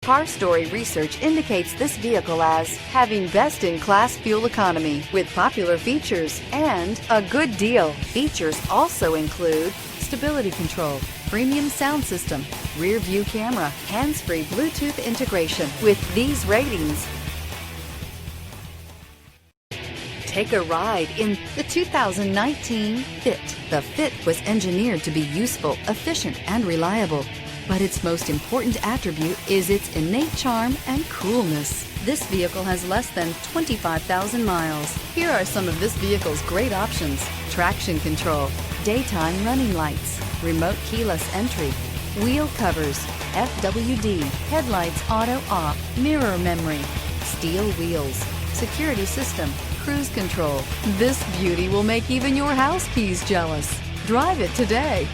Car Story research indicates this vehicle as having best-in-class fuel economy with popular features and a good deal. Features also include stability control, premium sound system, rear view camera, hands-free Bluetooth integration. With these ratings, take a ride in the 2019 Fit. The Fit was engineered to be useful, efficient, and reliable. But its most important attribute is its innate charm and coolness. This vehicle has less than 25,000 miles. Here are some of this vehicle's great options: traction control, daytime running lights, remote keyless entry, wheel covers, FWD, headlights auto off, mirror memory, steel wheels, security system, cruise control. This beauty will make even your house keys jealous. Drive it today.